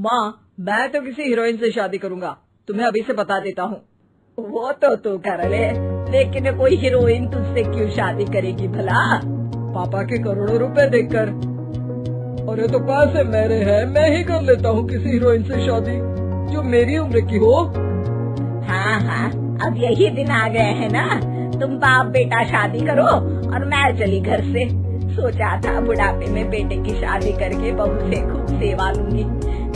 माँ मैं तो किसी हीरोइन से शादी करूंगा, तुम्हें अभी से बता देता हूँ। वो तो तू कर ले, लेकिन कोई हीरोइन तुझसे क्यों शादी करेगी भला? पापा के करोड़ों रुपए देखकर। अरे तो पैसे मेरे हैं, मैं ही कर लेता हूँ किसी हीरोइन से शादी जो मेरी उम्र की हो। हाँ हाँ, अब यही दिन आ गए हैं ना, तुम बाप बेटा शादी करो और मैं चली घर से। सोचा था बुढ़ापे में बेटे की शादी करके बहू से खूब सेवा लूंगी,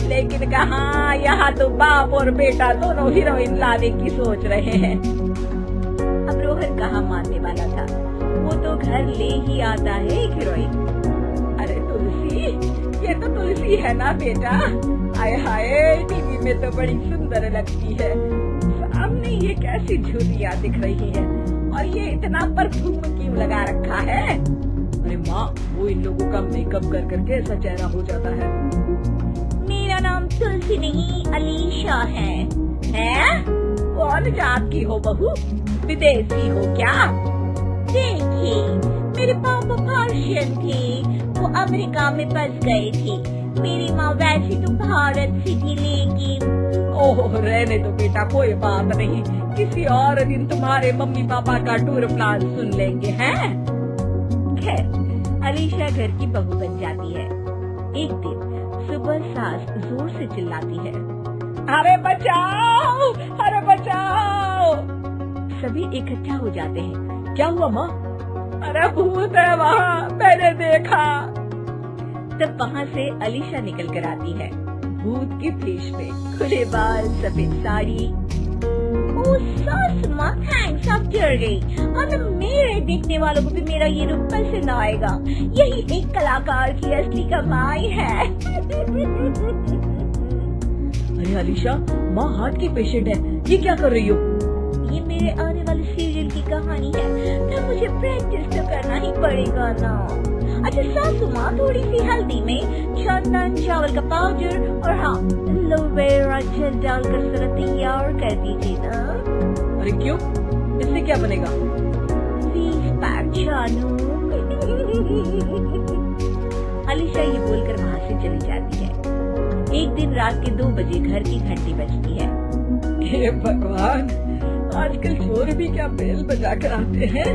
लेकिन कहाँ, यहाँ तो बाप और बेटा दोनों हीरोइन लाने की सोच रहे हैं। अब रोहन कहाँ मानने वाला था, वो तो घर ले ही आता है एक हीरोइन। अरे तुलसी, ये तो तुलसी है ना बेटा? आए हाय, टीवी में तो बड़ी सुंदर लगती है, सामने ये कैसी झुर्रियाँ दिख रही है, और ये इतना परफ्यूम क्यों लगा रखा है? अरे माँ, वो इन लोगों का मेकअप कर करके ऐसा चेहरा हो जाता है। मेरा नाम तुलसी नहीं अलीशा है। हैं? कौन जात की हो बहू? विदेशी हो क्या? देखिए, मेरे पापा पर्शियन थे, वो अमेरिका में बस गए थे। मेरी माँ वैसे तो भारत से थी, लेकिन ओह रहने दो बेटा, कोई बात नहीं, किसी और दिन तुम्हारे मम्मी पापा का टूर प्लान सुन लेंगे हैं। खैर, अलीशा घर की बहू बन जाती है। एक दिन सुबह सास जोर से चिल्लाती है, अरे बचाओ, अरे बचाओ। सभी इकट्ठा हो जाते हैं। क्या हुआ माँ? अरे भूत है वहाँ, मैंने देखा। तब वहाँ से अलीशा निकल कर आती है, भूत की भेष में, खुले बाल, सफेद साड़ी। ओ सास माँ, थैंक्स, आप डर गई। और मेरे देखने वालों को भी मेरा ये रूप पसंद आएगा। यही एक कलाकार की असली कमाई है। अरे अलीशा, माँ हार्ट की पेशेंट है, ये क्या कर रही हो? ये मेरे आने वाले सीरियल की कहानी है, तो मुझे प्रैक्टिस तो करना ही पड़ेगा ना। अच्छा सासू माँ, थोड़ी सी हल्दी में चंदन, चावल का पाउडर और हाँ एलोवेरा जेल डालकर जरा तैयार कर दीजिए ना। अरे क्यों, इससे क्या बनेगा? जानू। अलीशा ये बोलकर वहाँ से चली जाती है। एक दिन रात के 2 बजे घर की घंटी बजती है। हे भगवान, आजकल चोर भी क्या बेल बजा कर आते हैं,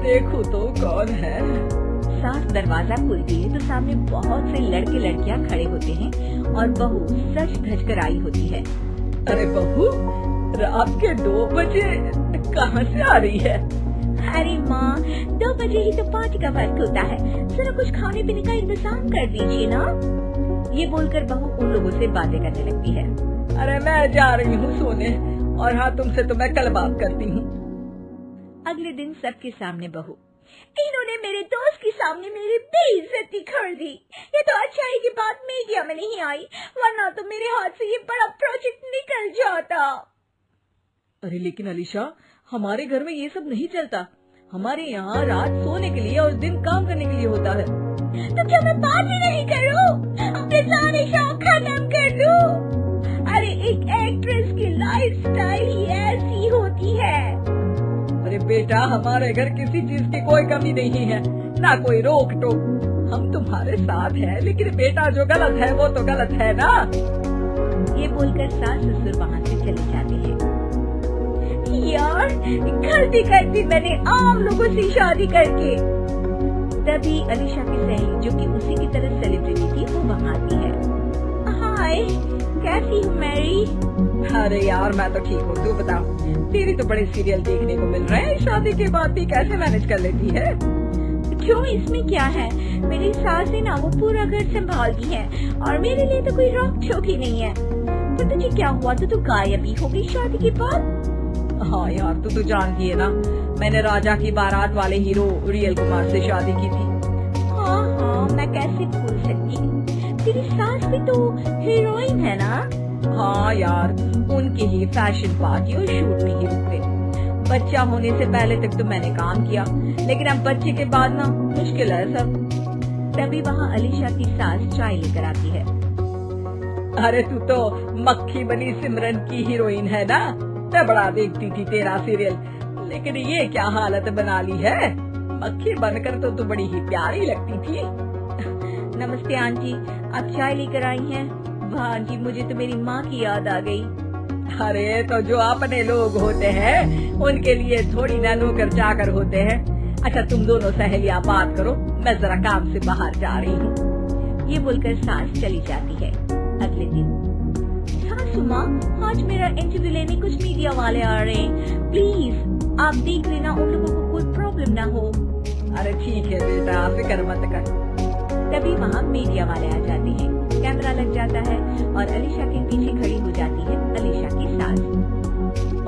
देखो तो कौन है। सास दरवाजा खोलती है तो सामने बहुत से लड़के लड़कियां खड़े होते हैं और बहू सच धज कर आई होती है। अरे बहू, रात के 2 बजे कहाँ से आ रही है? अरे माँ, 2 बजे ही तो पार्टी का वक्त होता है, जरा कुछ खाने पीने का इंतजाम कर दीजिए ना। ये बोलकर बहू उन लोगों से बातें करने लगती है। अरे मैं जा रही हूँ सोने, और हाँ तुमसे तो मैं कल बात करती हूँ। अगले दिन सबके सामने बहू, इन्होंने मेरे दोस्त के सामने मेरी बेइज्जती कर दी। ये तो अच्छा है कि बात मीडिया में नहीं आई, वरना तो मेरे हाथ से ये बड़ा प्रोजेक्ट निकल जाता। अरे लेकिन अलीशा, हमारे घर में ये सब नहीं चलता, हमारे यहाँ रात सोने के लिए और दिन काम करने के लिए होता है। तो क्या मैं पार्टी नहीं करूँ, अपने सारे शौक खत्म कर दूँ? अरे एक एक्ट्रेस की लाइफस्टाइल ही ऐसी होती है। अरे बेटा, हमारे घर किसी चीज की कोई कमी नहीं है, ना कोई रोक टोक, हम तुम्हारे साथ हैं, लेकिन बेटा जो गलत है वो तो गलत है ना। ये बोलकर सास ससुर वहाँ से चले जाते हैं। यार, गलती कर दी मैंने आम लोगों से शादी करके। तभी अलीशा की सहेली, जो कि उसी की तरह सेलिब्रिटी थी, वो वहाँ आती है। हाय, कैसी हो मैरी? अरे यार मैं तो ठीक हूँ, तू बता, तेरी तो बड़े सीरियल देखने को मिल रहे हैं, शादी के बाद भी कैसे मैनेज कर लेती है? क्यों, इसमें क्या है, मेरी सास है ना, वो पूरा घर संभालती है और मेरे लिए तो कोई रोक टोक ही नहीं है। पर तुझे क्या हुआ, तो तू गायब ही हो गई शादी के बाद? हाँ यार, तू जानती है ना, मैंने राजा की बारात वाले हीरो रियल कुमार से शादी की थी। हाँ हाँ, मैं कैसे भूल सकती, तेरी सास भी तो हीरोइन है ना? हाँ यार, उनकी ही फैशन पार्टी और शूट नहीं रुकते। बच्चा होने से पहले तक तो मैंने काम किया, लेकिन अब बच्चे के बाद ना मुश्किल है सब। तभी वहाँ अलीशा की सास चाय लेकर आती है। अरे तू तो मक्खी बनी सिमरन की हीरोइन है ना, मैं बड़ा देखती थी तेरा सीरियल, लेकिन ये क्या हालत बना ली है, मक्खी बनकर तो तू बड़ी ही प्यारी लगती थी। नमस्ते आंटी, आप चाय लेकर आई हैं? भांजी, मुझे तो मेरी माँ की याद आ गई। अरे तो जो अपने लोग होते हैं उनके लिए थोड़ी ना नौकर चाकर होते हैं। अच्छा तुम दोनों सहेलियां बात करो, मैं जरा काम से बाहर जा रही हूँ। ये बोलकर सास चली जाती है। अगले दिन, सासू माँ, आज मेरा इंटरव्यू लेने कुछ मीडिया वाले आ रहे हैं, प्लीज आप देख लेना उन लोगों को कोई प्रॉब्लम ना हो। अरे ठीक है बेटा, फिक्र मत कर। तभी वहाँ मीडिया वाले आ जाते हैं, कैमरा लग जाता है और अलीशा के पीछे खड़ी हो जाती है अलीशा की सास।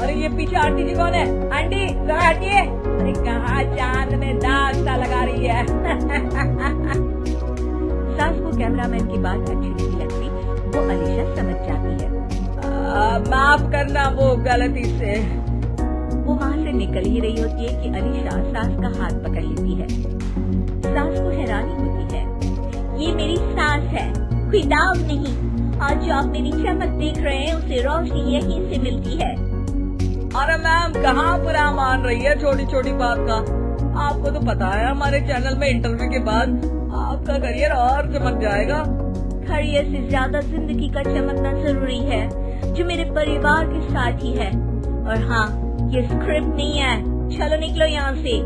अरे ये पीछे आंटी जी कौन है? आंटी जरा हटिए। अरे कहाँ चांद में दाग सा लगा रही है। सास को कैमरामैन की बात अच्छी नहीं लगती, वो अलीशा समझ जाती है। माफ करना वो गलती से। वो वहाँ से निकल ही रही होती है कि अलीशा सास का हाथ पकड़ लेती है। सास को हैरानी होती है, ये मेरी सास है, कोई दाग नहीं। आज जो आप मेरी चमक देख रहे हैं उसे रोशनी यहीं से मिलती है। अरे मैम कहाँ बुरा मान रही है छोटी छोटी बात का। आपको तो पता है हमारे चैनल में इंटरव्यू के बाद आपका करियर और चमक जाएगा। करियर से ज्यादा जिंदगी का चमकना जरूरी है, जो मेरे परिवार के साथ ही है। और हाँ, ये स्क्रिप्ट नहीं है, चलो निकलो यहाँ से।